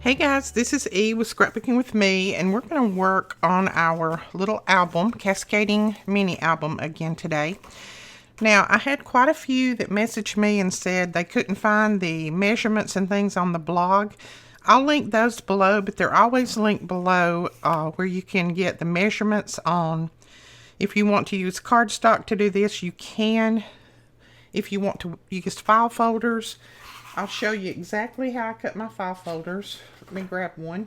Hey guys, this is E with Scrapbooking with Me, and we're going to work on our little album, Cascading mini album again today. Now, I had quite a few that messaged me and said they couldn't find the measurements and things on the blog. I'll link those below, but they're always linked below where you can get the measurements on. If you want to use cardstock to do this, you can. If you want to use file folders, I'll show you exactly how I cut my file folders. Let me grab one.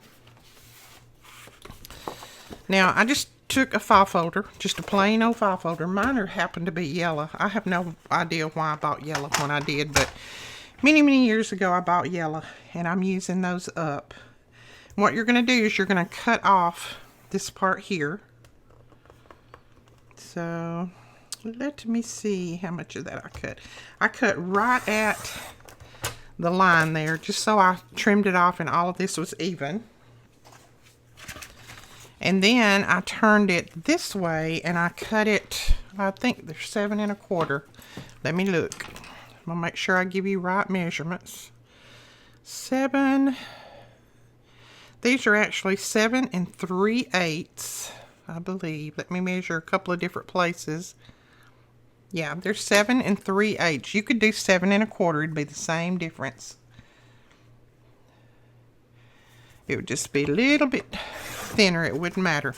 Now, I just took a file folder, just a plain old file folder. Mine happened to be yellow. I have no idea why I bought yellow when I did, but many years ago I bought yellow, and I'm using those up. What you're going to do is you're going to cut off this part here. So, let me see how much of that I cut. I cut right at the line there, just so I trimmed it off and all of this was even. And then I turned it this way and I cut it, I think they're 7 1/4. Let me look. I'm gonna make sure I give you right measurements. 7, these are actually 7 3/8, I believe. Let me measure a couple of different places. Yeah, they're 7 3/8. You could do 7 1/4. It'd be the same difference. It would just be a little bit thinner. It wouldn't matter.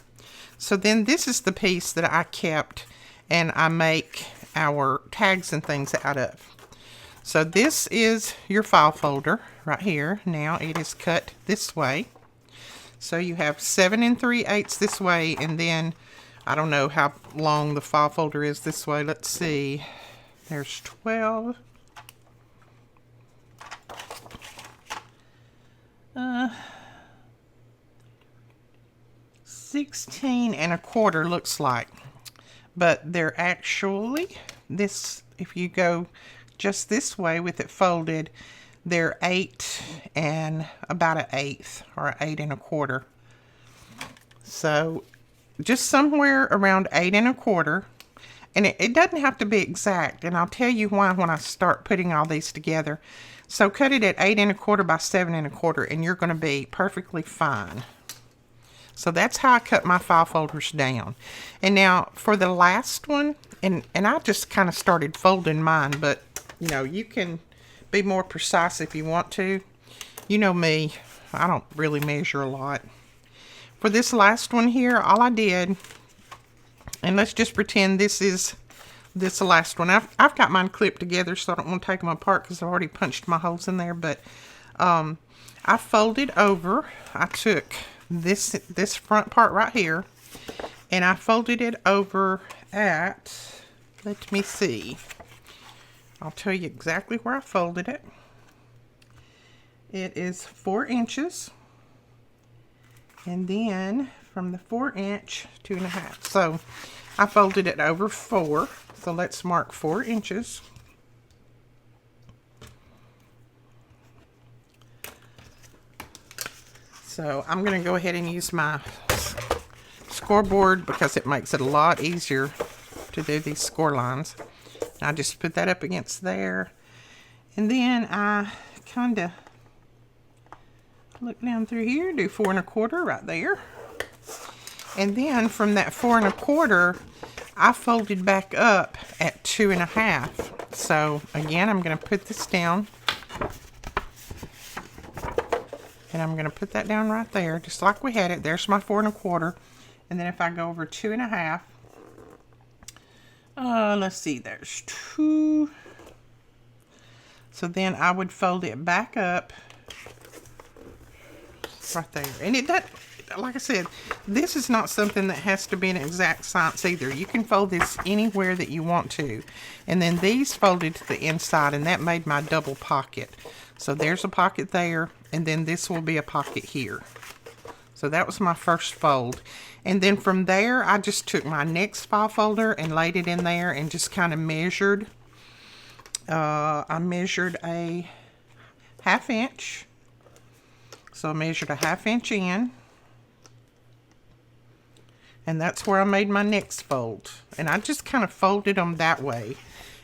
So then this is the piece that I kept and I make our tags and things out of. So this is your file folder right here. Now it is cut this way. So you have 7 3/8 this way, and then I don't know how long the file folder is this way. Let's see. There's 12. 16 1/4 looks like. But they're actually, this, if you go just this way with it folded, they're 8 and about 1/8 or 8 1/4. So just somewhere around 8 1/4, and it doesn't have to be exact, and I'll tell you why when I start putting all these together. So cut it at 8 1/4 by 7 1/4, and you're going to be perfectly fine. So that's how I cut my file folders down. And now for the last one, and I just kind of started folding mine, but you know, you can be more precise if you want to. You know me, I don't really measure a lot. For this last one here, all I did, and let's just pretend this is this last one. I've got mine clipped together, so I don't want to take them apart because I've already punched my holes in there. But I folded over. I took this front part right here, and I folded it over at, let me see. I'll tell you exactly where I folded it. It is 4 inches. And then from the 4-inch, 2.5. So I folded it over 4. So let's mark 4 inches. So I'm going to go ahead and use my scoreboard because it makes it a lot easier to do these score lines. I just put that up against there. And then I kind of look down through here, do 4 1/4 right there. And then from that 4 1/4, I folded back up at 2 1/2. So again, I'm going to put this down. And I'm going to put that down right there, just like we had it. There's my 4 1/4. And then if I go over 2 1/2, let's see, there's 2. So then I would fold it back up right there. And it does, like I said, this is not something that has to be an exact science either. You can fold this anywhere that you want to. And then these folded to the inside, and that made my double pocket. So there's a pocket there, and then this will be a pocket here. So that was my first fold. And then from there, I just took my next file folder and laid it in there and just kind of measured. I measured a 1/2 inch. So I measured a 1/2 inch in. And that's where I made my next fold. And I just kind of folded them that way.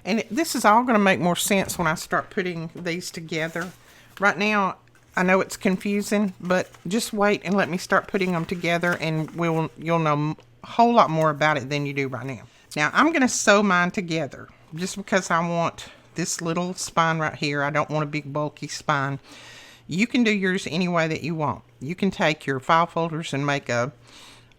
And this is all going to make more sense when I start putting these together. Right now, I know it's confusing, but just wait and let me start putting them together, and you'll know a whole lot more about it than you do right now. Now I'm going to sew mine together just because I want this little spine right here. I don't want a big bulky spine. You can do yours any way that you want. You can take your file folders and make a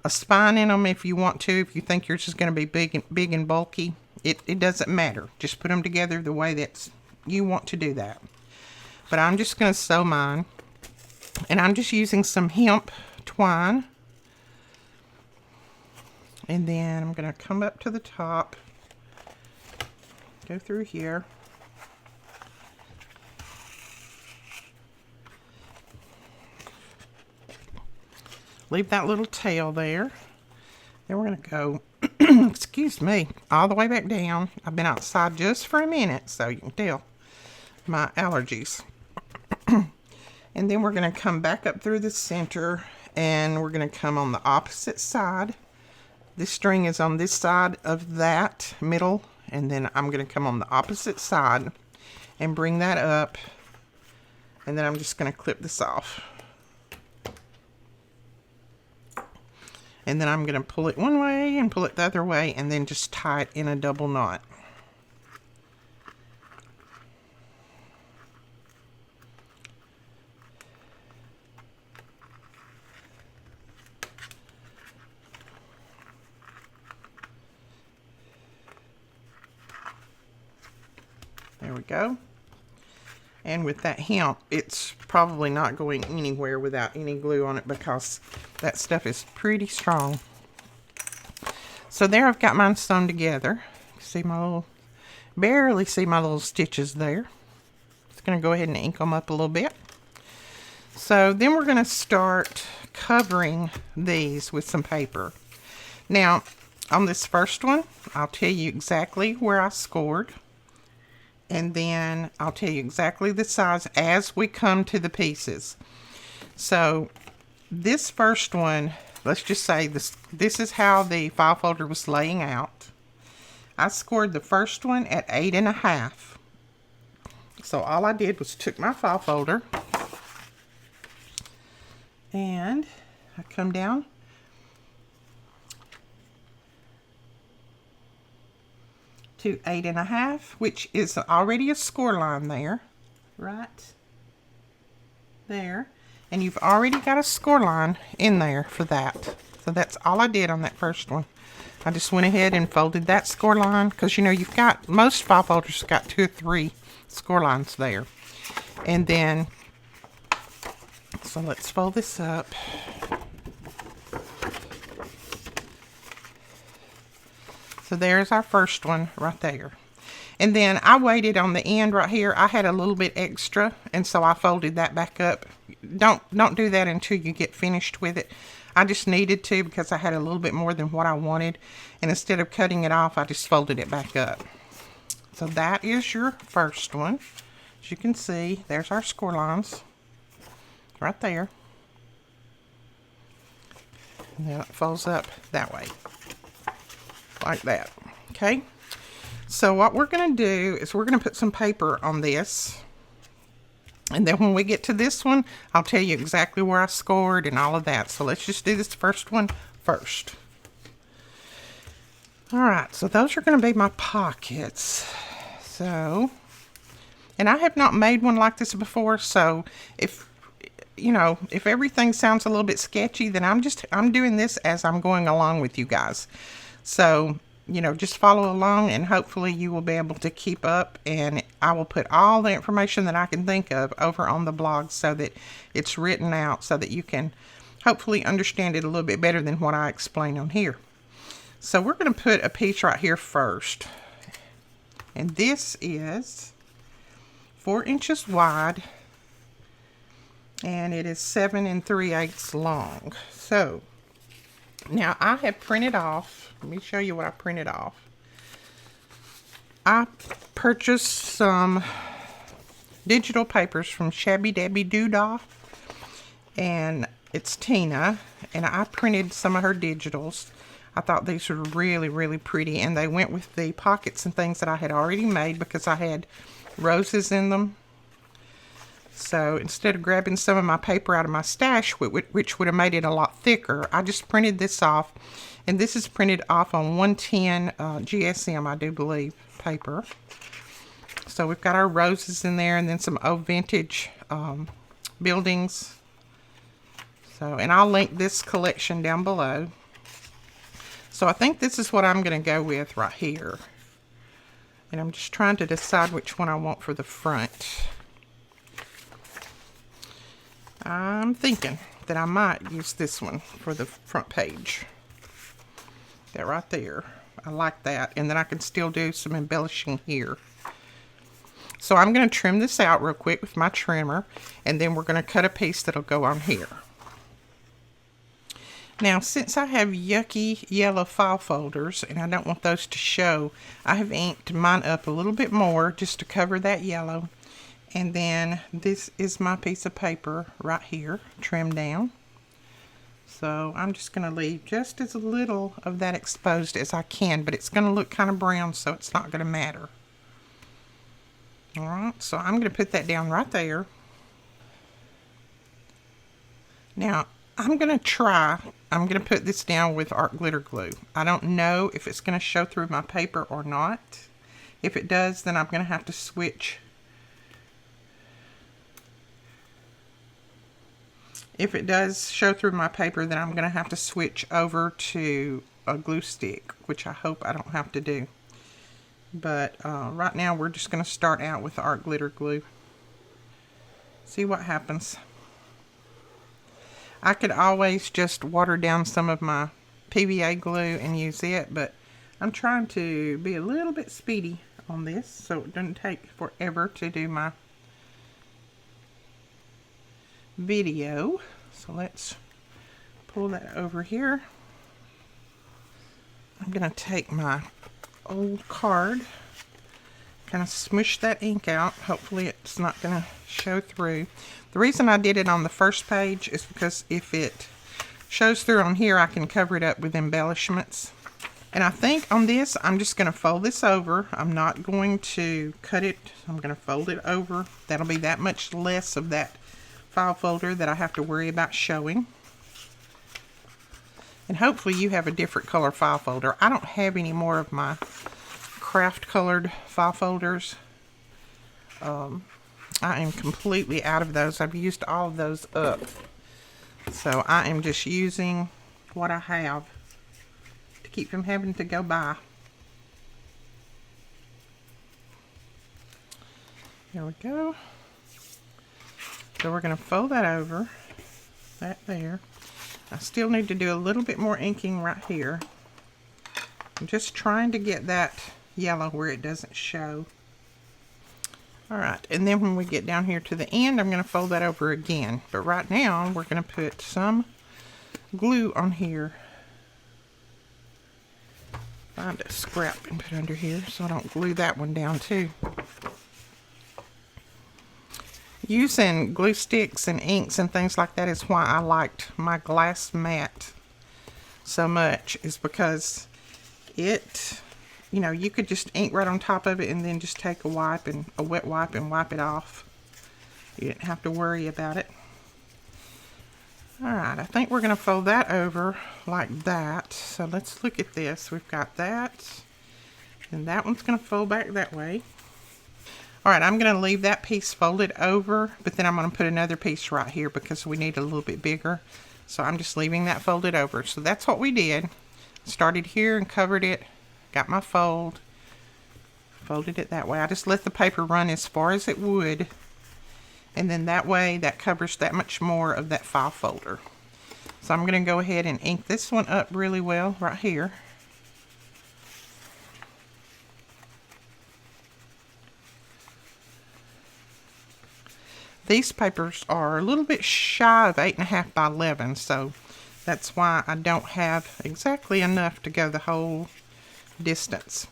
spine in them if you want to. If you think yours is going to be big and bulky, it doesn't matter. Just put them together the way that you want to do that. But I'm just going to sew mine, and I'm just using some hemp twine, and then I'm going to come up to the top, go through here, leave that little tail there. Then we're going to go excuse me, all the way back down. I've been outside just for a minute, so you can tell my allergies. And then we're going to come back up through the center, and we're going to come on the opposite side. This string is on this side of that middle, and then I'm going to come on the opposite side and bring that up, and then I'm just going to clip this off. And then I'm going to pull it one way and pull it the other way, and then just tie it in a double knot. There we go. And with that hemp, it's probably not going anywhere without any glue on it, because that stuff is pretty strong. So there, I've got mine sewn together. See my little, barely see my little stitches there. Just going to go ahead and ink them up a little bit. So then we're going to start covering these with some paper. Now, on this first one, I'll tell you exactly where I scored. And then I'll tell you exactly the size as we come to the pieces. So this first one, let's just say this is how the file folder was laying out. I scored the first one at 8.5. So all I did was took my file folder and I come down to 8.5, which is already a score line there, right there, and you've already got a score line in there for that. So that's all I did on that first one. I just went ahead and folded that score line, because you know you've got, most file folders have got 2 or 3 score lines there. And then, so let's fold this up. So there's our first one right there. And then I waited on the end right here. I had a little bit extra, and so I folded that back up. Don't do that until you get finished with it. I just needed to, because I had a little bit more than what I wanted, and instead of cutting it off, I just folded it back up. So that is your first one. As you can see, there's our score lines right there. And then it folds up that way, like that. Okay, so what we're going to do is we're going to put some paper on this, and then when we get to this one, I'll tell you exactly where I scored and all of that. So let's just do this first one first. All right, so those are going to be my pockets. So, and I have not made one like this before, so if you know, if everything sounds a little bit sketchy, then I'm doing this as I'm going along with you guys. So, you know, just follow along, and hopefully you will be able to keep up, and I will put all the information that I can think of over on the blog so that it's written out, so that you can hopefully understand it a little bit better than what I explain on here. So we're going to put a piece right here first, and this is 4 inches wide, and it is 7 3/8 long. So now I have printed off, let me show you what I printed off. I purchased some digital papers from Shabby Dabby Doodah, and it's Tina, and I printed some of her digitals. I thought these were really, really pretty, and they went with the pockets and things that I had already made, because I had roses in them. So instead of grabbing some of my paper out of my stash, which would have made it a lot thicker, I just printed this off. And this is printed off on 110 GSM, I do believe, paper. So we've got our roses in there and then some old vintage buildings. So, and I'll link this collection down below. So I think this is what I'm going to go with right here. And I'm just trying to decide which one I want for the front. I'm thinking that I might use this one for the front page. That right there. I like that. And then I can still do some embellishing here. So I'm going to trim this out real quick with my trimmer. And then we're going to cut a piece that'll go on here. Now, since I have yucky yellow file folders and I don't want those to show, I have inked mine up a little bit more just to cover that yellow. And then this is my piece of paper right here, trimmed down. So I'm just going to leave just as little of that exposed as I can, but it's going to look kind of brown, so it's not going to matter. Alright, so I'm going to put that down right there. Now, I'm going to put this down with art glitter glue. I don't know if it's going to show through my paper or not. If it does, then I'm going to have to switch. If it does show through my paper, then I'm going to have to switch over to a glue stick, which I hope I don't have to do. But right now we're just going to start out with art glitter glue. See what happens. I could always just water down some of my PVA glue and use it, but I'm trying to be a little bit speedy on this so it doesn't take forever to do my video. So let's pull that over here. I'm going to take my old card, kind of smush that ink out. Hopefully it's not going to show through. The reason I did it on the first page is because if it shows through on here, I can cover it up with embellishments. And I think on this, I'm just going to fold this over. I'm not going to cut it. I'm going to fold it over. That'll be that much less of that file folder that I have to worry about showing. And hopefully you have a different color file folder. I don't have any more of my craft colored file folders. I am completely out of those. I've used all of those up. So I am just using what I have to keep from having to go by. There we go. So we're going to fold that over, that there. I still need to do a little bit more inking right here. I'm just trying to get that yellow where it doesn't show. Alright, and then when we get down here to the end, I'm going to fold that over again. But right now, we're going to put some glue on here. Find a scrap and put under here so I don't glue that one down too. Using glue sticks and inks and things like that is why I liked my glass mat so much, is because it, you know, you could just ink right on top of it and then just take a wet wipe and wipe it off. You didn't have to worry about it. Alright, I think we're going to fold that over like that. So let's look at this. We've got that, and that one's going to fold back that way. Alright, I'm going to leave that piece folded over, but then I'm going to put another piece right here because we need it a little bit bigger. So I'm just leaving that folded over. So that's what we did. Started here and covered it. Got my fold. Folded it that way. I just let the paper run as far as it would. And then that way, that covers that much more of that file folder. So I'm going to go ahead and ink this one up really well right here. These papers are a little bit shy of 8.5 by 11, so that's why I don't have exactly enough to go the whole distance.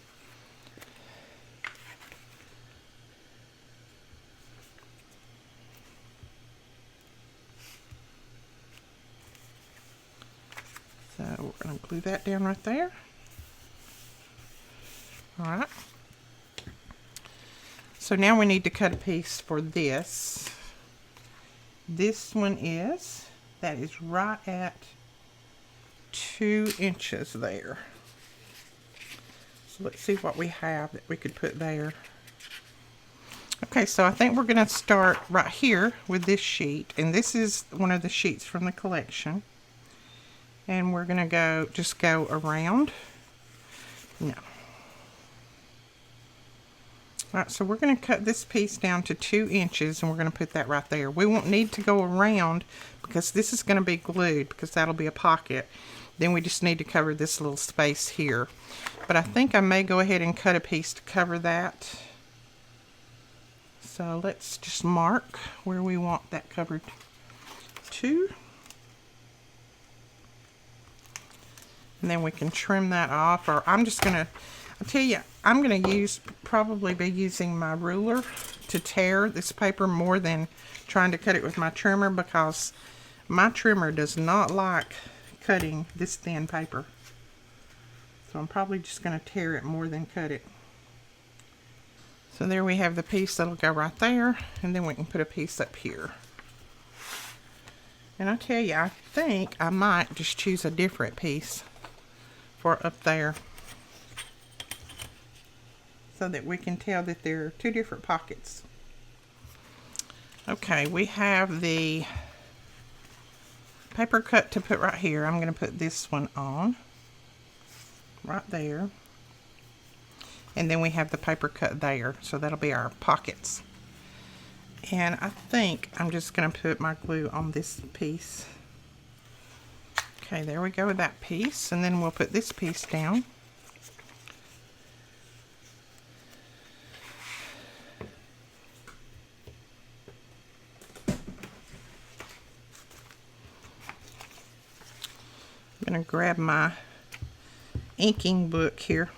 So we're going to glue that down right there. Alright. So now we need to cut a piece for this. this one is. That is right at 2 inches there. So let's see what we have that we could put there. Okay, so I think we're going to start right here with this sheet, and this is one of the sheets from the collection. And we're going to just go around. No. Alright, so we're going to cut this piece down to 2 inches, and we're going to put that right there. We won't need to go around because this is going to be glued, because that'll be a pocket. Then we just need to cover this little space here. But I think I may go ahead and cut a piece to cover that. So let's just mark where we want that covered to. And then we can trim that off, or I'm just going to, I'll tell you, I'm going to probably be using my ruler to tear this paper more than trying to cut it with my trimmer, because my trimmer does not like cutting this thin paper. So I'm probably just going to tear it more than cut it. So there we have the piece that'll go right there, and then we can put a piece up here. And I tell you, I think I might just choose a different piece for up there, so that we can tell that there are 2 different pockets. Okay, we have the paper cut to put right here. I'm going to put this one on right there, and then we have the paper cut there, so that'll be our pockets. And I think I'm just going to put my glue on this piece. Okay, there we go with that piece, and then we'll put this piece down. I'm going to grab my inking book here.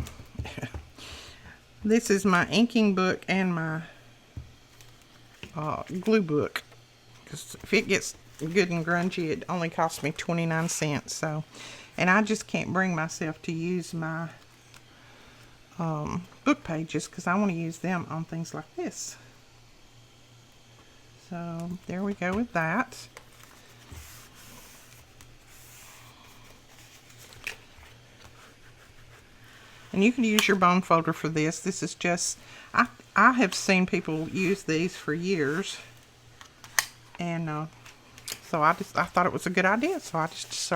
This is my inking book and my glue book, because if it gets good and grungy, it only cost me 29 cents. So, and I just can't bring myself to use my book pages, because I want to use them on things like this. So there we go with that. And you can use your bone folder for this. This is just, I have seen people use these for years, and so I thought it was a good idea, so I just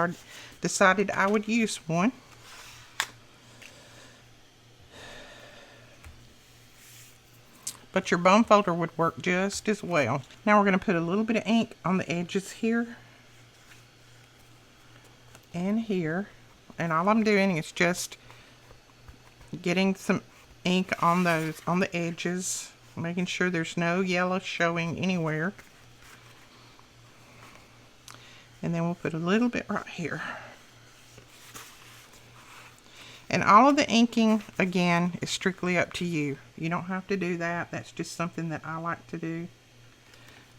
decided I would use one. But your bone folder would work just as well. Now we're going to put a little bit of ink on the edges here and here, and all I'm doing is just getting some ink on those, on the edges, making sure there's no yellow showing anywhere. And then we'll put a little bit right here. And all of the inking, again, is strictly up to you. You don't have to do that. That's just something that I like to do.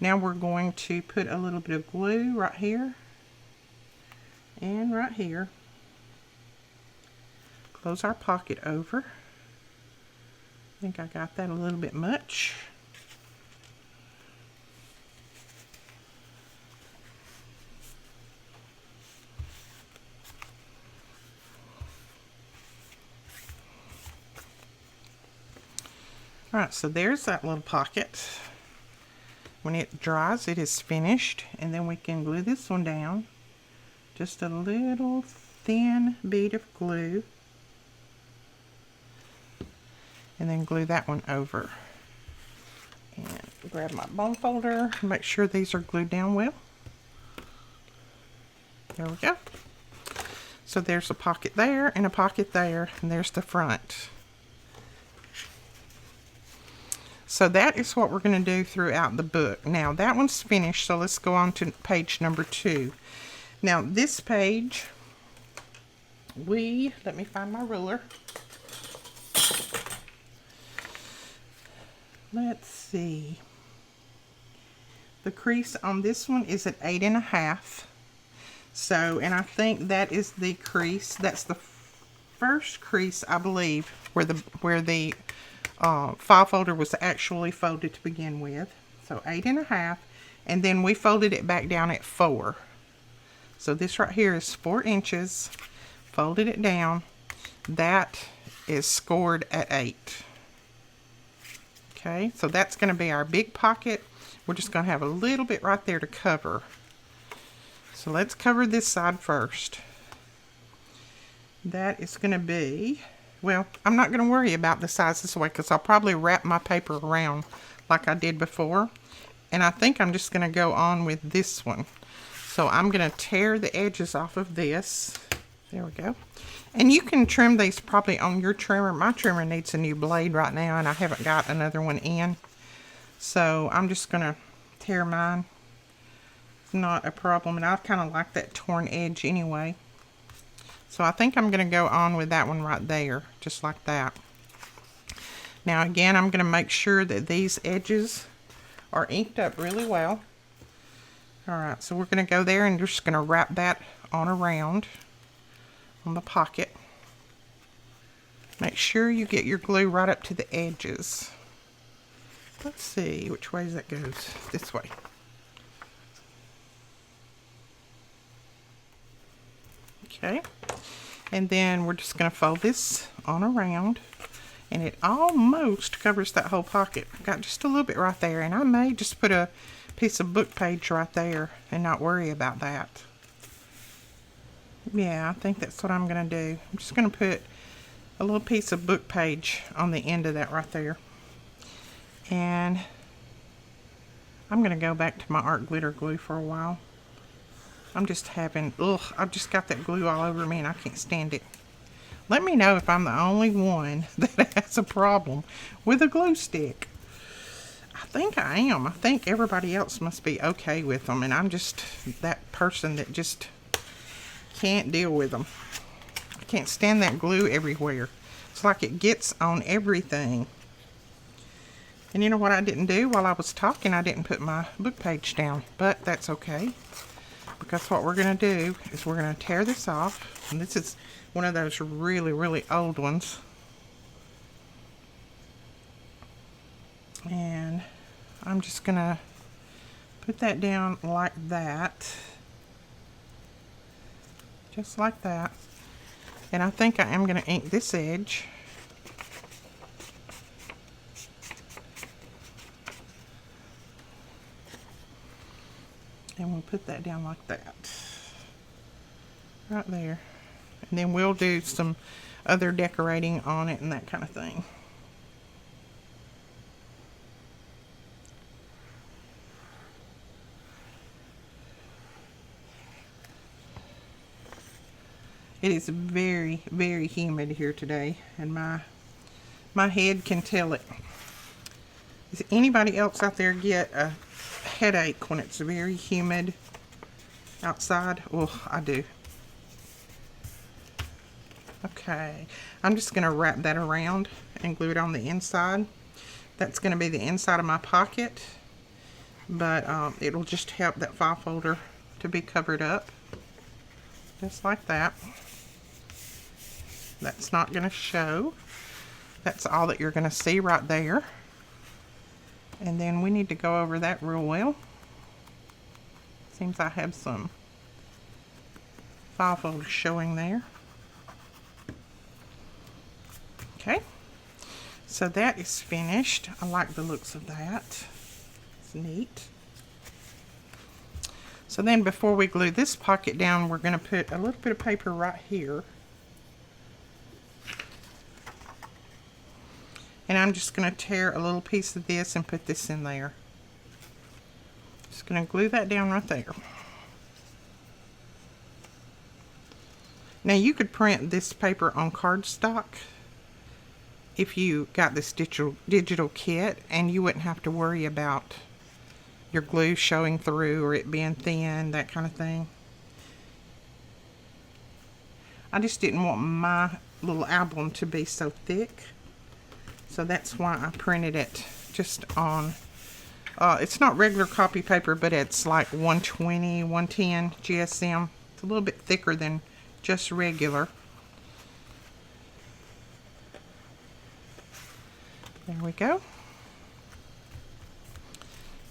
Now we're going to put a little bit of glue right here and right here. Close our pocket over. I think I got that a little bit much. Alright, so there's that little pocket. When it dries, it is finished, and then we can glue this one down. Just a little thin bead of glue. And then glue that one over. And grab my bone folder, make sure these are glued down well. There we go. So there's a pocket there and a pocket there, and there's the front. So that is what we're going to do throughout the book. Now that one's finished, so let's go on to page number 2. Now this page, let me find my ruler. Let's see. The crease on this one is at 8.5. So, and I think that is the crease. That's the first crease, I believe, where the file folder was actually folded to begin with. So 8.5, And then we folded it back down at 4. So this right here is 4 inches. Folded it down. That is scored at 8. Okay, so that's going to be our big pocket. We're just going to have a little bit right there to cover. So let's cover this side first. That is going to be, well, I'm not going to worry about the size this way because I'll probably wrap my paper around like I did before. And I think I'm just going to go on with this one. So I'm going to tear the edges off of this. There we go. And you can trim these probably on your trimmer. My trimmer needs a new blade right now, and I haven't got another one in. So I'm just going to tear mine. It's not a problem, and I kind of like that torn edge anyway. So I think I'm going to go on with that one right there, just like that. Now again, I'm going to make sure that these edges are inked up really well. Alright, so we're going to go there and just going to wrap that on around on the pocket. Make sure you get your glue right up to the edges. Let's see which way that goes. This way. Okay, and then we're just going to fold this on around, and it almost covers that whole pocket. I've got just a little bit right there, and I may just put a piece of book page right there and not worry about that. Yeah, I think that's what I'm going to do. I'm just going to put a little piece of book page on the end of that right there. And I'm going to go back to my art glitter glue for a while. I'm just having, I've just got that glue all over me and I can't stand it. Let me know if I'm the only one that has a problem with a glue stick. I think I am. I think everybody else must be okay with them, and I'm just that person that just can't deal with them. I can't stand that glue everywhere. It's like it gets on everything. And you know what I didn't do while I was talking? I didn't put my book page down, but that's okay. Because what we're going to do is we're going to tear this off. And this is one of those really, really old ones. And I'm just going to put that down like that. Just like that. And I think I am going to ink this edge. And we'll put that down like that. Right there. And then we'll do some other decorating on it and that kind of thing. It is very, very humid here today, and my head can tell it. Does anybody else out there get a headache when it's very humid outside? Oh, I do. Okay, I'm just going to wrap that around and glue it on the inside. That's going to be the inside of my pocket, but it'll just help that file folder to be covered up. Just like that. That's not going to show. That's all that you're going to see right there. And then we need to go over that real well. Seems I have some file folders showing there. Okay. So that is finished. I like the looks of that. It's neat. So then before we glue this pocket down, we're going to put a little bit of paper right here. And I'm just going to tear a little piece of this and put this in there. Just going to glue that down right there. Now you could print this paper on cardstock if you got this digital kit, and you wouldn't have to worry about your glue showing through or it being thin, that kind of thing. I just didn't want my little album to be so thick. So that's why I printed it just on, it's not regular copy paper, but it's like 120, 110 GSM. It's a little bit thicker than just regular. There we go.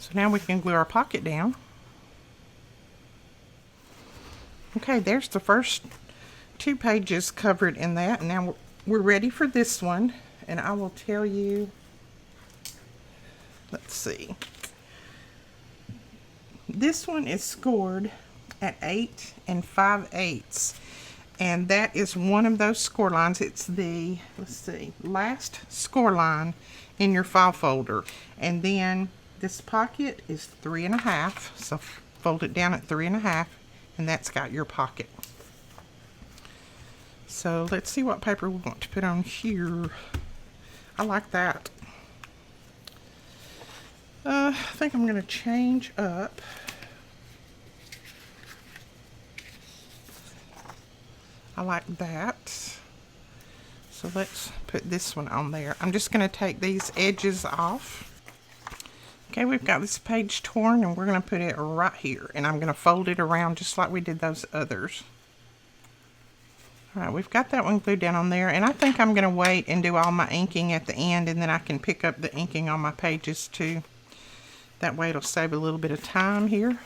So now we can glue our pocket down. Okay, there's the first 2 pages covered in that. And now we're ready for this one. And I will tell you, let's see. This one is scored at 8 5/8. And that is one of those score lines. It's the, let's see, last score line in your file folder. And then this pocket is 3 1/2. So fold it down at 3 1/2. And that's got your pocket. So let's see what paper we want to put on here. I like that. I think I'm going to change up. I like that. So let's put this one on there. I'm just going to take these edges off. Okay, we've got this page torn and we're going to put it right here. And I'm going to fold it around just like we did those others. Alright, we've got that one glued down on there. And I think I'm going to wait and do all my inking at the end. And then I can pick up the inking on my pages too. That way it'll save a little bit of time here.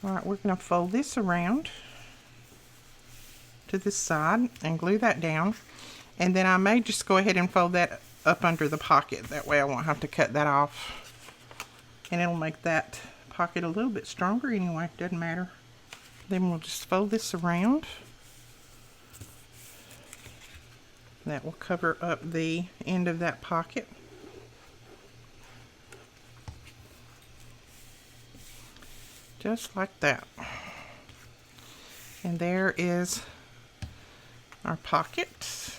Alright, we're going to fold this around to this side and glue that down. And then I may just go ahead and fold that up under the pocket. That way I won't have to cut that off. And it'll make that pocket a little bit stronger anyway. Doesn't matter. Then we'll just fold this around. That will cover up the end of that pocket. Just like that. And there is our pocket.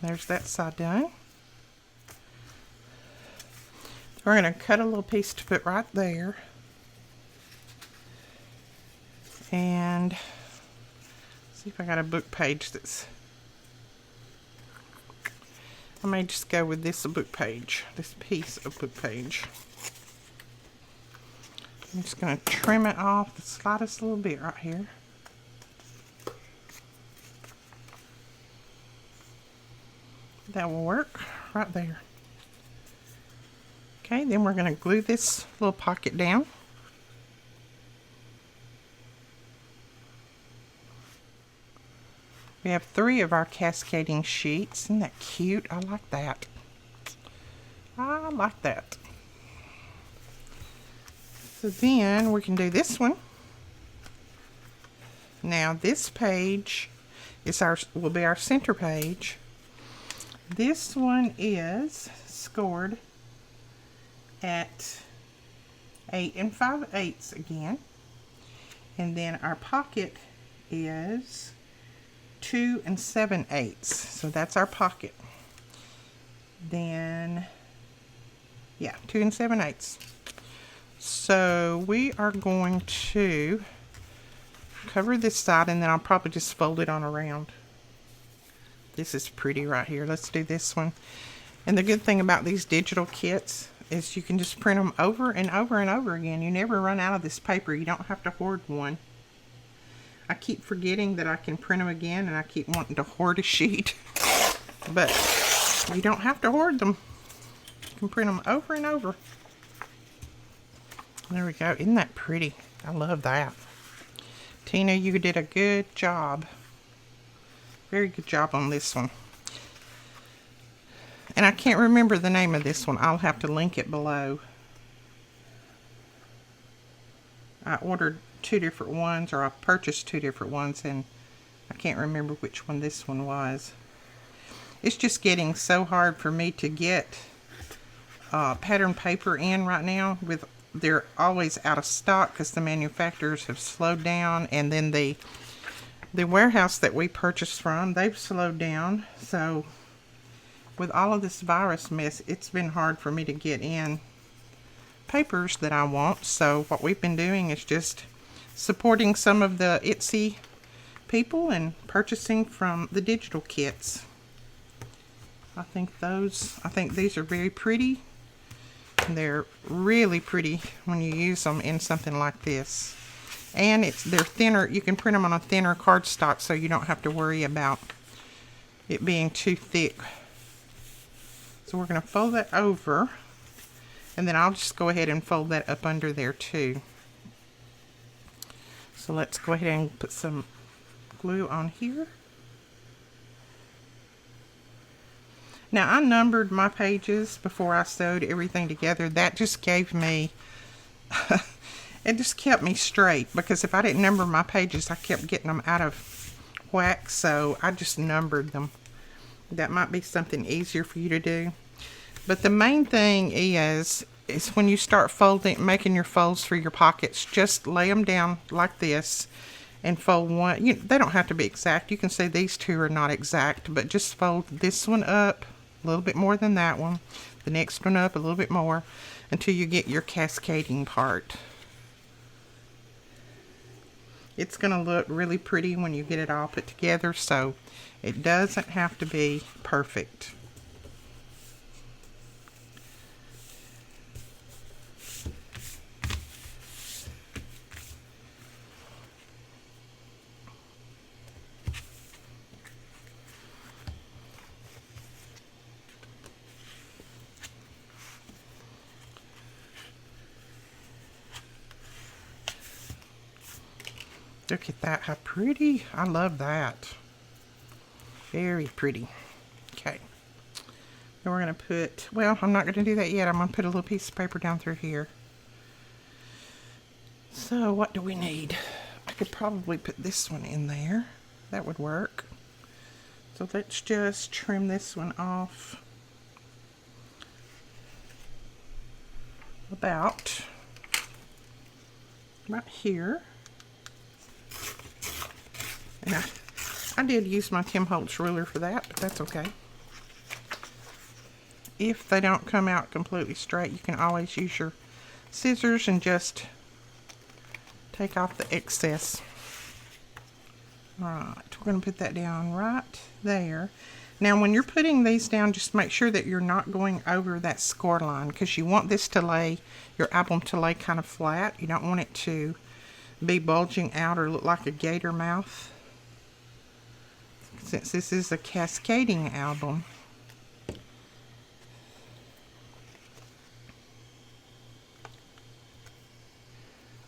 There's that side done. We're going to cut a little piece to put right there. And see if I got a book page that's... I may just go with this book page, this piece of book page. I'm just going to trim it off the slightest little bit right here. That will work right there. Okay, then we're going to glue this little pocket down. We have 3 of our cascading sheets. Isn't that cute? I like that. I like that. So then we can do this one. Now this page is will be our center page. This one is scored at 8 5/8 again. And then our pocket is 2 7/8. So that's our pocket. Then, yeah, 2 7/8. So we are going to cover this side and then I'll probably just fold it on around. This is pretty right here. Let's do this one. And the good thing about these digital kits is you can just print them over and over and over again. You never run out of this paper. You don't have to hoard one. I keep forgetting that I can print them again and I keep wanting to hoard a sheet. But you don't have to hoard them. You can print them over and over. There we go. Isn't that pretty? I love that. Tina, you did a good job. Very good job on this one. And I can't remember the name of this one. I'll have to link it below. I ordered 2 different ones, or I purchased 2 different ones, and I can't remember which one this one was. It's just getting so hard for me to get pattern paper in right now. They're always out of stock because the manufacturers have slowed down, and then the warehouse that we purchased from, they've slowed down. So with all of this virus mess, it's been hard for me to get in papers that I want. So what we've been doing is just supporting some of the Etsy people and purchasing from the digital kits. I think these are very pretty. They're really pretty when you use them in something like this. And they're thinner. You can print them on a thinner cardstock so you don't have to worry about it being too thick So we're going to fold that over, and then I'll just go ahead and fold that up under there too. So let's go ahead and put some glue on here. Now I numbered my pages before I sewed everything together. That just gave me, it just kept me straight, because if I didn't number my pages, I kept getting them out of whack, so I just numbered them. That might be something easier for you to do. But the main thing is when you start folding, making your folds for your pockets, just lay them down like this and fold one. They don't have to be exact. You can say these two are not exact, but just fold this one up a little bit more than that one, the next one up a little bit more, until you get your cascading part. It's going to look really pretty when you get it all put together, so it doesn't have to be perfect. Look at that, how pretty. I love that. Very pretty. Okay. Then we're going to put, well, I'm not going to do that yet. I'm going to put a little piece of paper down through here. So what do we need? I could probably put this one in there. That would work. So let's just trim this one off about right here. And I did use my Tim Holtz ruler for that, but that's okay. If they don't come out completely straight, you can always use your scissors and just take off the excess. Alright, we're going to put that down right there. Now when you're putting these down, just make sure that you're not going over that score line, because you want this to lay, your album to lay kind of flat. You don't want it to be bulging out or look like a gator mouth, since this is a cascading album.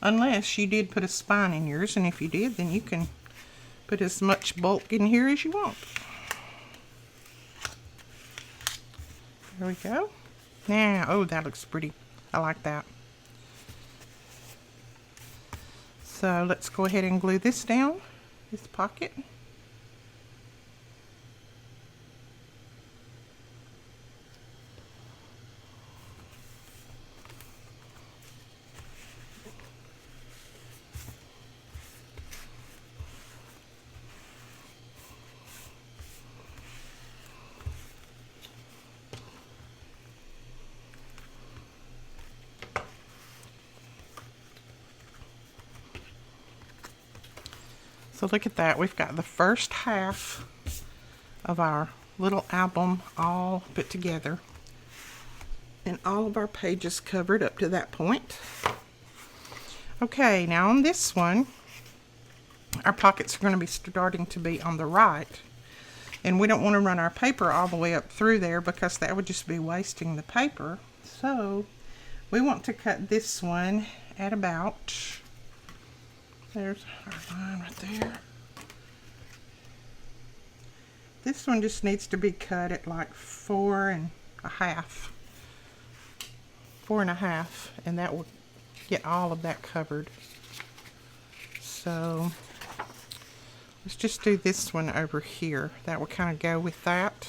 Unless you did put a spine in yours, and if you did, then you can put as much bulk in here as you want. There we go. Now, oh, that looks pretty. I like that. So let's go ahead and glue this down, this pocket. So look at that, we've got the first half of our little album all put together, and all of our pages covered up to that point. Okay, now on this one, our pockets are going to be starting to be on the right, and we don't want to run our paper all the way up through there, because that would just be wasting the paper. So we want to cut this one at about, there's our line right there. This one just needs to be cut at like 4.5, and that will get all of that covered. So let's just do this one over here. That will kind of go with that.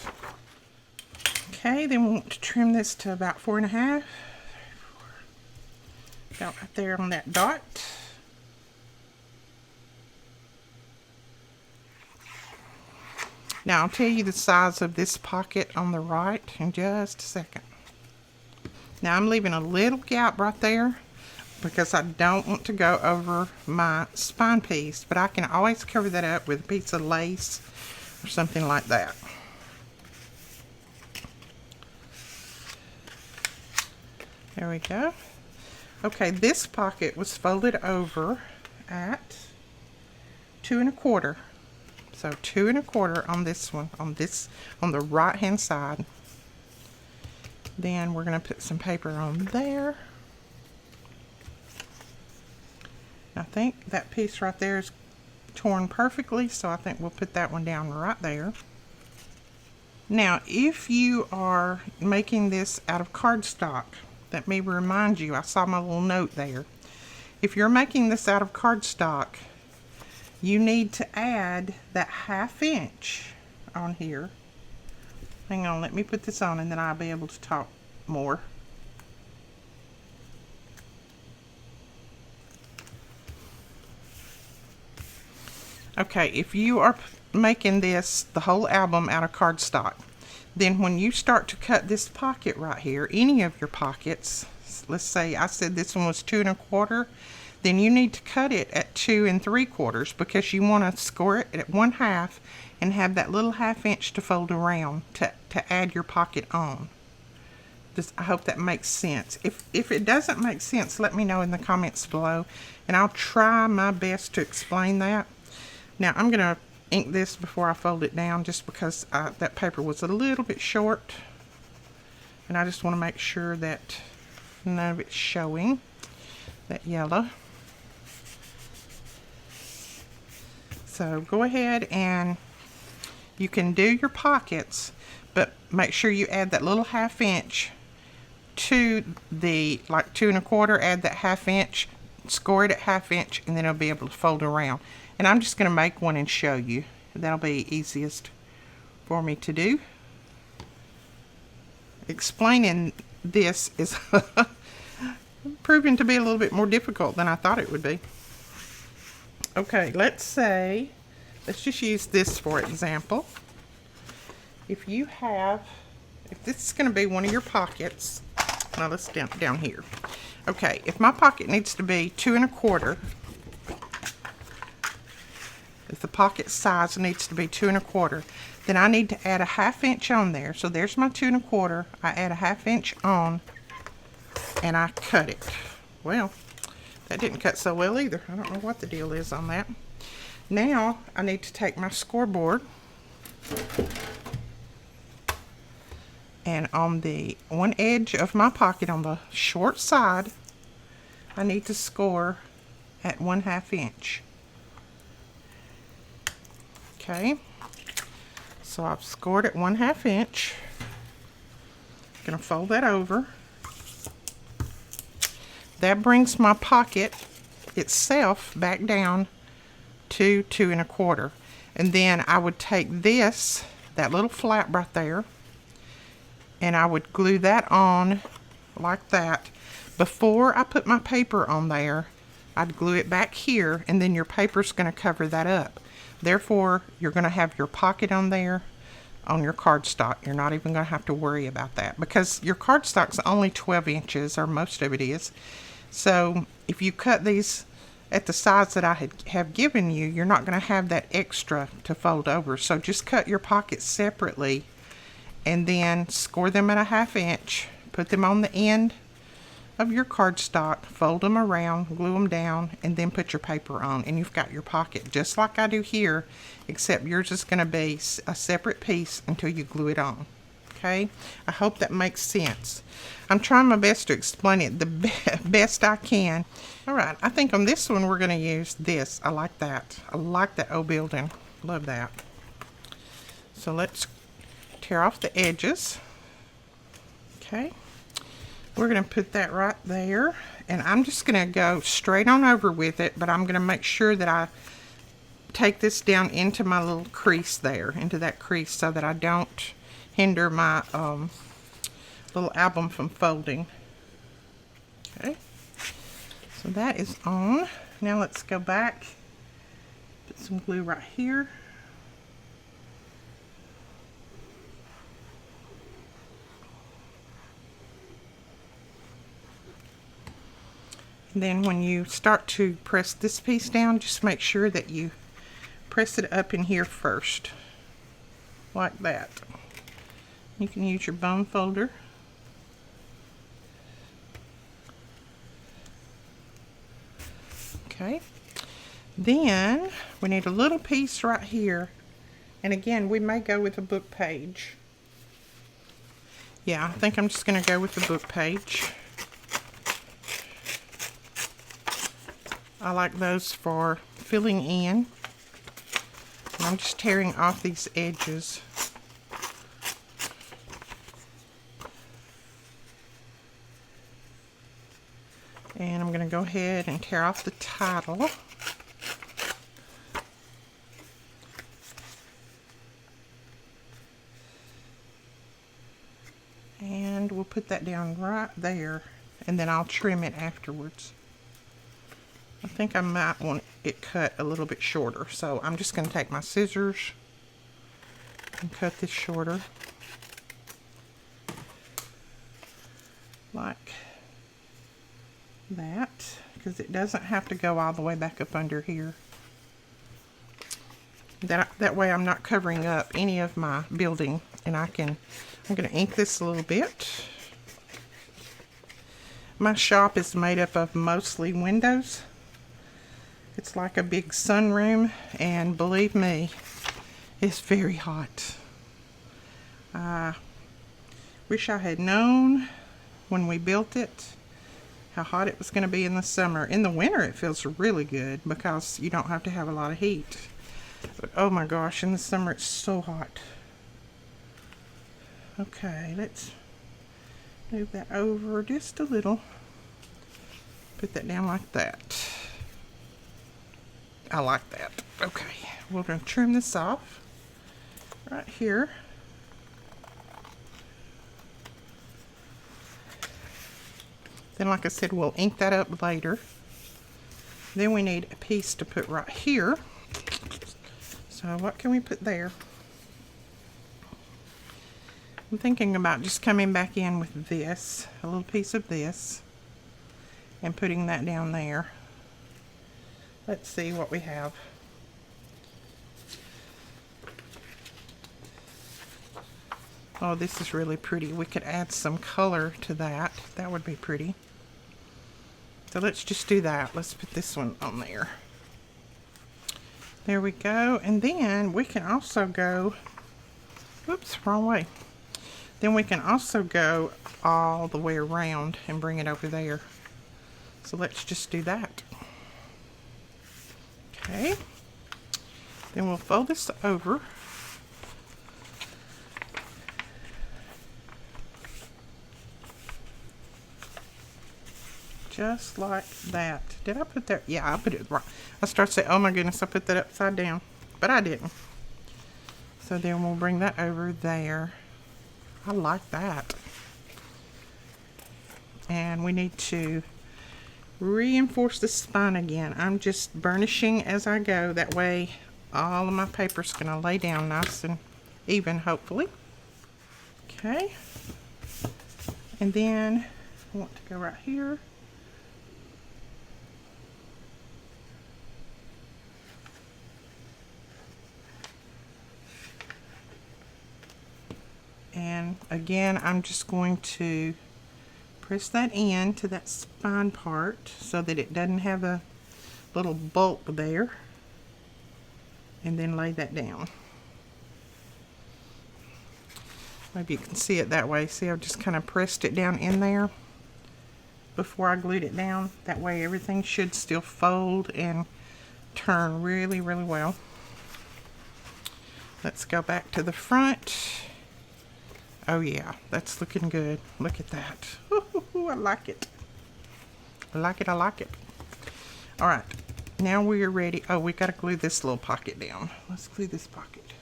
Okay, then we want to trim this to about 4.5. About right there on that dot. Now I'll tell you the size of this pocket on the right in just a second. Now I'm leaving a little gap right there because I don't want to go over my spine piece, but I can always cover that up with a piece of lace or something like that. There we go. Okay, this pocket was folded over at 2 1/4. So 2 1/4 on this one, on the right hand side. Then we're going to put some paper on there. I think that piece right there is torn perfectly, so I think we'll put that one down right there. Now, if you are making this out of cardstock, let me remind you, I saw my little note there. If you're making this out of cardstock, you need to add that 1/2 inch on here. Hang on, let me put this on and then I'll be able to talk more. Okay, if you are making this, the whole album, out of cardstock, then when you start to cut this pocket right here, any of your pockets, let's say I said this one was 2 1/4, then you need to cut it at 2 3/4 because you want to score it at 1/2 and have that little 1/2 inch to fold around to add your pocket on. I hope that makes sense. If it doesn't make sense, let me know in the comments below and I'll try my best to explain that. Now I'm going to ink this before I fold it down just because that paper was a little bit short and I just want to make sure that none of it's showing, that yellow. So go ahead and you can do your pockets, but make sure you add that little 1/2 inch to the, like 2 1/4, add that 1/2 inch, score it at 1/2 inch, and then it'll be able to fold around. And I'm just going to make one and show you. That'll be easiest for me to do. Explaining this is proving to be a little bit more difficult than I thought it would be. Okay, let's just use this for example. If this is going to be one of your pockets, now let's down here. Okay, if my pocket needs to be 2 1/4, if the pocket size needs to be 2 1/4, then I need to add a 1/2 inch on there. So there's my 2 1/4. I add a 1/2 inch on and I cut it. Well, that didn't cut so well either. I don't know what the deal is on that. Now I need to take my scoreboard and on the one edge of my pocket on the short side, I need to score at 1/2 inch. Okay, so I've scored at 1/2 inch. I'm going to fold that over. That brings my pocket itself back down to 2 1/4. And then I would take this, that little flap right there, and I would glue that on like that. Before I put my paper on there, I'd glue it back here, and then your paper's going to cover that up. Therefore, you're going to have your pocket on there on your cardstock. You're not even going to have to worry about that because your cardstock's only 12 inches, or most of it is. So if you cut these at the size that I have given you, you're not going to have that extra to fold over. So just cut your pockets separately and then score them at a 1/2 inch. Put them on the end of your cardstock, fold them around, glue them down, and then put your paper on, and you've got your pocket just like I do here, except yours is going to be a separate piece until you glue it on. Okay, I hope that makes sense. I'm trying my best to explain it the best I can. All right, I think on this one we're going to use this. I like that. I like that old building. Love that. So let's tear off the edges. Okay. We're going to put that right there, and I'm just going to go straight on over with it, but I'm going to make sure that I take this down into my little crease there, into that crease, so that I don't hinder my little album from folding. Okay, so that is on. Now let's go back, put some glue right here. Then when you start to press this piece down, just make sure that you press it up in here first, like that. You can use your bone folder. Okay, then we need a little piece right here, and again we may go with a book page. Yeah, I think I'm just going to go with the book page. I like those for filling in. And I'm just tearing off these edges. And I'm going to go ahead and tear off the title. And we'll put that down right there, and then I'll trim it afterwards. I think I might want it cut a little bit shorter, so I'm just going to take my scissors and cut this shorter. Like that, because it doesn't have to go all the way back up under here. That way I'm not covering up any of my building, and I'm going to ink this a little bit. My shop is made up of mostly windows. It's like a big sunroom, and believe me, it's very hot. I wish I had known when we built it how hot it was going to be in the summer. In the winter it feels really good because you don't have to have a lot of heat. But oh my gosh, in the summer it's so hot. Okay, let's move that over just a little. Put that down like that. I like that. Okay, we're going to trim this off right here. Then, like I said, we'll ink that up later. Then we need a piece to put right here. So what can we put there? I'm thinking about just coming back in with this, a little piece of this, and putting that down there. Let's see what we have. Oh, this is really pretty. We could add some color to that. That would be pretty. So let's just do that. Let's put this one on there. There we go. And then we can also go, oops, wrong way. Then we can also go all the way around and bring it over there. So let's just do that. Okay. Then we'll fold this over. Just like that. Did I put that? Yeah, I put it right. I start saying, oh my goodness, I put that upside down. But I didn't. So then we'll bring that over there. I like that. And we need to reinforce the spine again. I'm just burnishing as I go. That way all of my paper's going to lay down nice and even, hopefully. Okay. And then I want to go right here. And again, I'm just going to press that in to that spine part so that it doesn't have a little bulk there. And then lay that down. Maybe you can see it that way. See, I've just kind of pressed it down in there before I glued it down. That way everything should still fold and turn really, really well. Let's go back to the front. Oh yeah, that's looking good. Look at that. Ooh, I like it. I like it, I like it. All right, now we are ready. Oh, we gotta glue this little pocket down. Let's glue this pocket.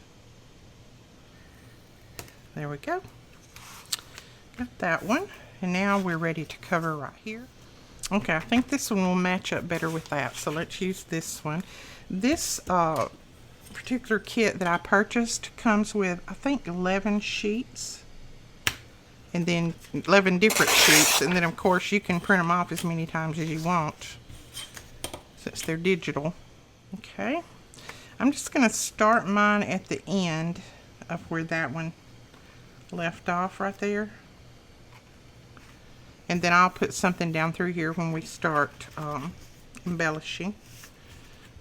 There we go. Got that one. And now we're ready to cover right here. Okay, I think this one will match up better with that. So let's use this one. This particular kit that I purchased comes with, I think, 11 sheets. And then 11 different sheets, and then of course you can print them off as many times as you want since they're digital. Okay, I'm just going to start mine at the end of where that one left off right there, and then I'll put something down through here when we start embellishing.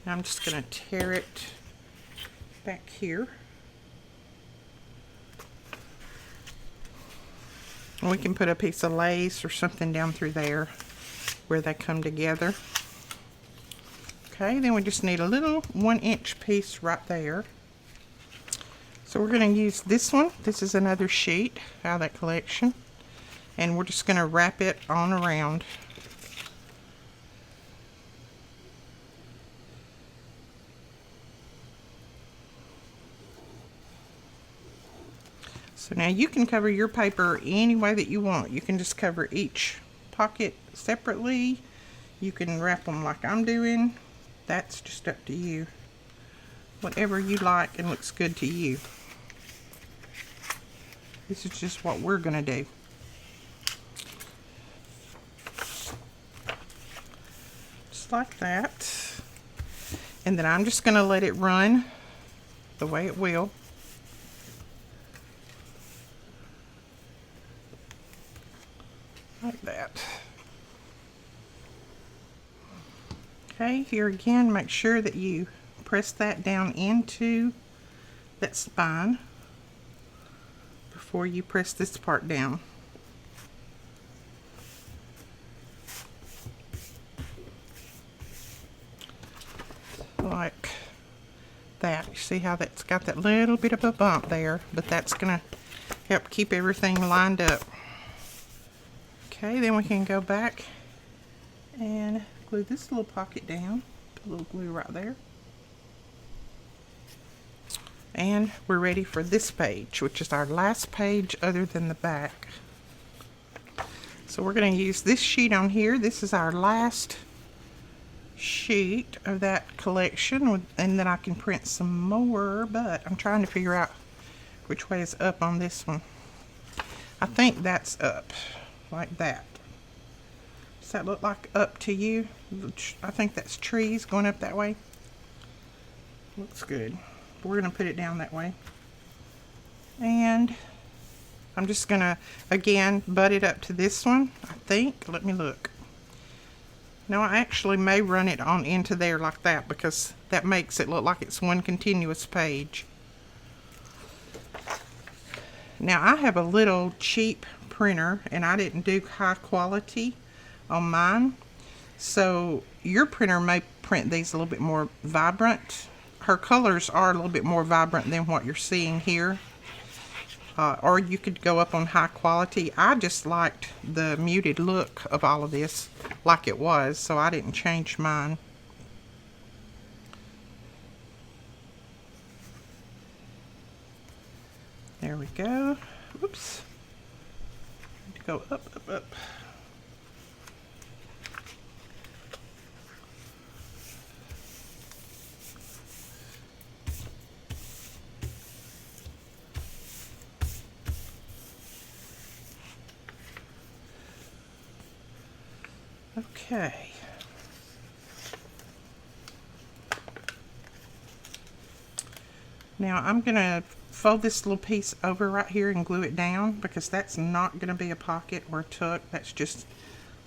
Now I'm just going to tear it back here. And we can put a piece of lace or something down through there where they come together. Okay, then we just need a little 1-inch piece right there. So we're going to use this one. This is another sheet out of that collection. And we're just going to wrap it on around. So now you can cover your paper any way that you want. You can just cover each pocket separately. You can wrap them like I'm doing. That's just up to you. Whatever you like and looks good to you. This is just what we're going to do. Just like that. And then I'm just going to let it run the way it will. Like that. Okay, here again, make sure that you press that down into that spine before you press this part down. Like that. You see how that's got that little bit of a bump there, but that's going to help keep everything lined up. Okay, then we can go back and glue this little pocket down. Put a little glue right there. And we're ready for this page, which is our last page other than the back. So we're going to use this sheet on here. This is our last sheet of that collection, and then I can print some more, but I'm trying to figure out which way is up on this one. I think that's up. Like that. Does that look like up to you? I think that's trees going up that way. Looks good. We're going to put it down that way. And I'm just going to, again, butt it up to this one, I think. Let me look. No, I actually may run it on into there like that because that makes it look like it's one continuous page. Now, I have a little cheap printer and I didn't do high quality on mine, so your printer may print these a little bit more vibrant. Her colors are a little bit more vibrant than what you're seeing here, or you could go up on high quality. I just liked the muted look of all of this like it was, so I didn't change mine. There we go. Oops. Go up, up, up. Okay. Now I'm going to fold this little piece over right here and glue it down because that's not going to be a pocket or a tuck. That's just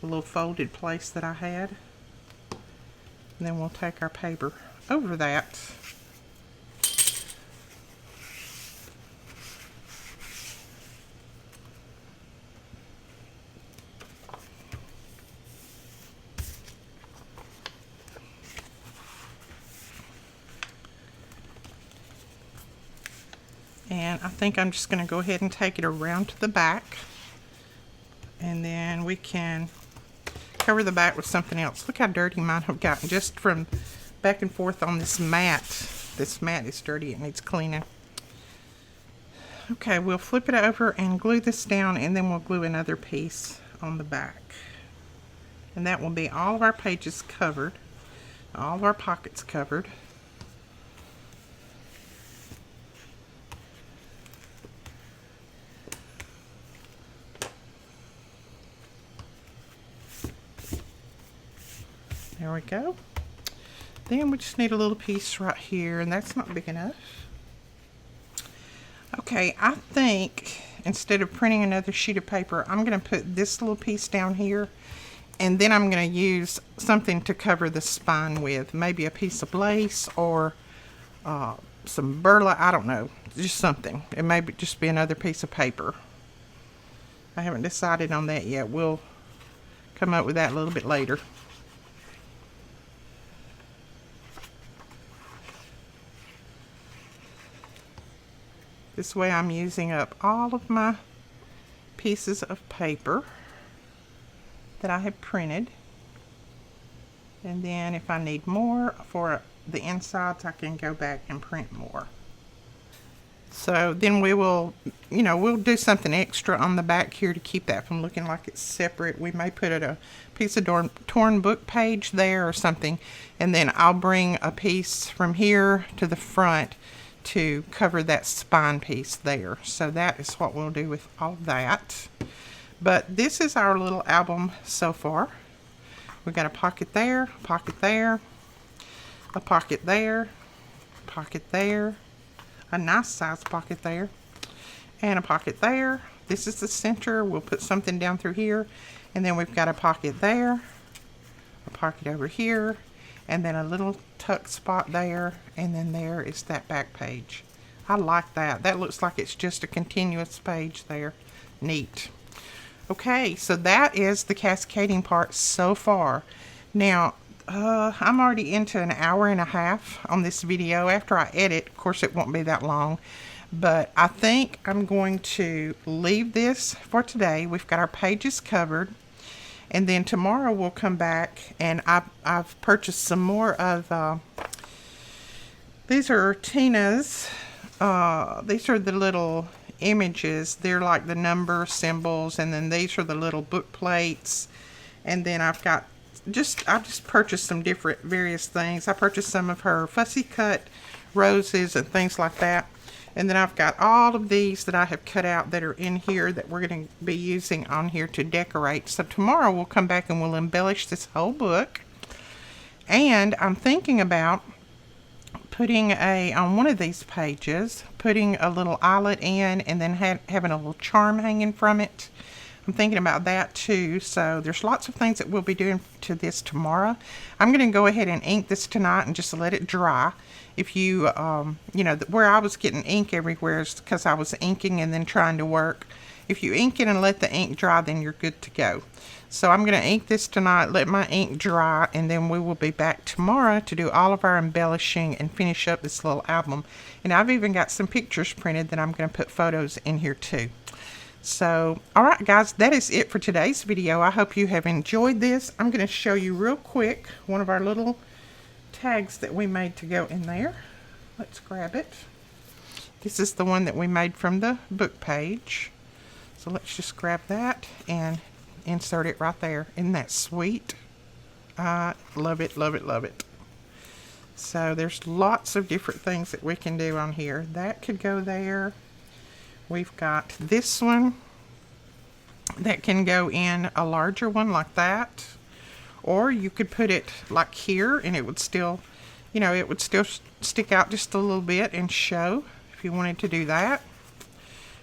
a little folded place that I had. And then we'll take our paper over that. And I think I'm just going to go ahead and take it around to the back. And then we can cover the back with something else. Look how dirty mine have gotten just from back and forth on this mat. This mat is dirty. It needs cleaning. Okay, we'll flip it over and glue this down, and then we'll glue another piece on the back. And that will be all of our pages covered. All of our pockets covered. There we go. Then we just need a little piece right here, and that's not big enough. Okay, I think instead of printing another sheet of paper, I'm going to put this little piece down here, and then I'm going to use something to cover the spine with. Maybe a piece of lace or some burlap, I don't know, just something. It may just be another piece of paper. I haven't decided on that yet. We'll come up with that a little bit later. This way I'm using up all of my pieces of paper that I have printed. And then if I need more for the insides, I can go back and print more. So then we will, we'll do something extra on the back here to keep that from looking like it's separate. We may put a piece of torn book page there or something, and then I'll bring a piece from here to the front to cover that spine piece there. So that is what we'll do with all that. But this is our little album so far. We got a pocket there, a pocket there, a pocket there, pocket there, a nice size pocket there, and a pocket there. This is the center. We'll put something down through here, and then we've got a pocket there, a pocket over here, and then a little tuck spot there, and then there is that back page. I like that. That looks like it's just a continuous page there. Neat. Okay, so that is the cascading part so far. Now, I'm already into an hour and a half on this video. After I edit, of course it won't be that long, but I think I'm going to leave this for today. We've got our pages covered, and then tomorrow we'll come back, and I've purchased some more of, these are Tina's, these are the little images. They're like the number symbols, and then these are the little book plates, and then I just purchased some different various things. I purchased some of her fussy cut roses and things like that, and then I've got all of these that I have cut out that are in here that we're going to be using on here to decorate. So tomorrow we'll come back and we'll embellish this whole book, and I'm thinking about putting on one of these pages, putting a little eyelet in, and then having a little charm hanging from it. I'm thinking about that too. So there's lots of things that we'll be doing to this tomorrow. I'm going to go ahead and ink this tonight and just let it dry. If you, where I was getting ink everywhere is because I was inking and then trying to work. If you ink it and let the ink dry, then you're good to go. So I'm going to ink this tonight, let my ink dry, and then we will be back tomorrow to do all of our embellishing and finish up this little album. And I've even got some pictures printed that I'm going to put photos in here too. So, alright guys, that is it for today's video. I hope you have enjoyed this. I'm going to show you real quick one of our little tags that we made to go in there. Let's grab it. This is the one that we made from the book page. So let's just grab that and insert it right there. Isn't that sweet? I love it, love it, love it. So there's lots of different things that we can do on here. That could go there. We've got this one that can go in a larger one like that. Or you could put it like here and it would still, it would still stick out just a little bit and show if you wanted to do that.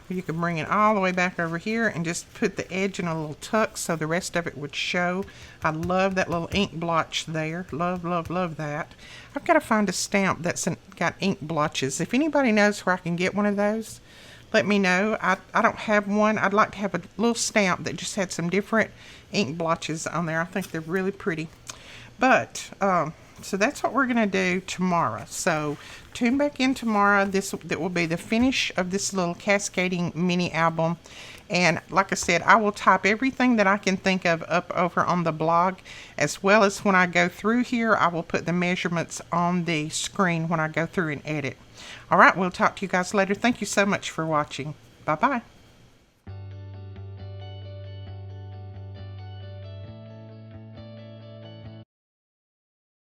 You could bring it all the way back over here and just put the edge in a little tuck so the rest of it would show. I love that little ink blotch there. Love, love, love that. I've got to find a stamp that's got ink blotches. If anybody knows where I can get one of those, let me know. I don't have one. I'd like to have a little stamp that just had some different ink blotches on there. I think they're really pretty. But, so that's what we're going to do tomorrow. So tune back in tomorrow. That will be the finish of this little cascading mini album. And like I said, I will type everything that I can think of up over on the blog, as well as when I go through here, I will put the measurements on the screen when I go through and edit. All right, we'll talk to you guys later. Thank you so much for watching. Bye-bye.